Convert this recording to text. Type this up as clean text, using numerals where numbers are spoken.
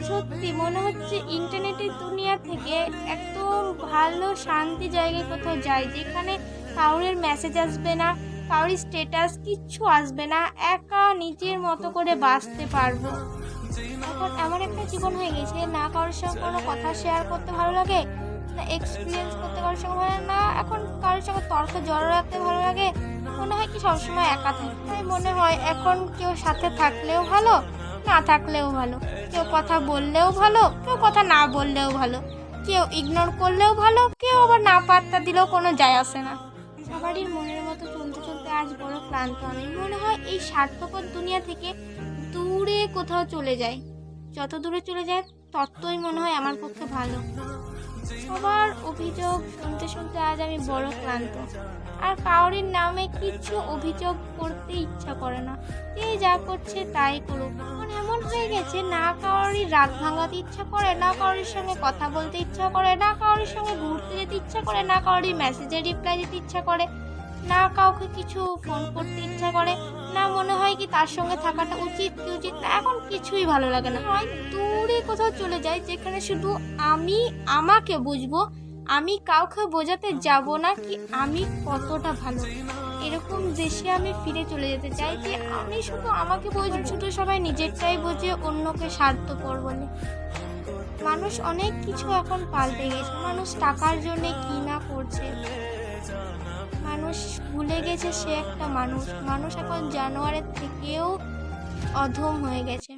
সত্যি মনে হচ্ছে ইন্টারনেটের দুনিয়া থেকে একদম ভালো শান্তি জায়গায় কোথাও যাই, যেখানে কারোর মেসেজ আসবে না, কারোর স্ট্যাটাস কিচ্ছু আসবে না, একা নিজের মতো করে বাঁচতে পারবো। এখন এমন একটা জীবন হয়ে গেছে, না কারোর সঙ্গে কোনো কথা শেয়ার করতে ভালো লাগে, না এক্সপিরিয়েন্স করতে কারোর সঙ্গে ভালো লাগে, না এখন কারোর সঙ্গে তর্কে জড়ো রাখতে ভালো লাগে। মনে হয় কি সবসময় একা থাকি। তাই মনে হয় এখন কেউ সাথে থাকলেও ভালো, না থাকলেও ভালো, কেউ কথা বললেও ভালো, কেউ কথা না বললেও ভালো, কেউ ইগনোর করলেও ভালো, কেউ আবার না পাত্তা দিলেও কোনো যায় আসে না। সবারই মনের মতো চলতে চলতে আজ বড় ক্লান্ত আমি। মনে হয় এই স্বার্থপর দুনিয়া থেকে দূরে কোথাও চলে যায়। যত দূরে চলে যায় ততই মনে হয় আমার পক্ষে ভালো। সবার অভিযোগ শুনতে শুনতে আজ আমি বড় ক্লান্ত। আর কাউরির নামে কিছু অভিযোগ করতে ইচ্ছা করে না। যে যা করছে তাই করুক। এখন এমন হয়ে গেছে, না কাউরির রাগ ভাঙাতে ইচ্ছা করে, না কাউরির সঙ্গে কথা বলতে ইচ্ছা করে, না কাউরির সঙ্গে ঘুরতে যেতে ইচ্ছা করে, না কাউরির মেসেজে রিপ্লাই দিতে ইচ্ছা করে, না কাউকে কিছু ফোন করতে ইচ্ছা করে, না মনে হয় কি তার সঙ্গে থাকাটা উচিত কি উচিত না, এখন কিছুই ভালো লাগে না। হয় দূরে কোথাও চলে যাই, যেখানে শুধু আমি আমাকে বুঝবো, আমি কাউকে বোঝাতে যাব না কি আমি কতটা ভালো। এরকম দেশে আমি ফিরে চলে যেতে চাই, যে আমি শুধু আমাকে বুঝবো, শুধু সবাই নিজেরটাই বোঝে, অন্যকে স্বার্থপর বলে। মানুষ অনেক কিছু এখন পাল্টে গেছে। মানুষ টাকার জন্য কি না করছে, মানুষ ভুলে গেছে সে একটা মানুষ। মানুষ এখন জানোয়ারের থেকেও অধম হয়ে গেছে।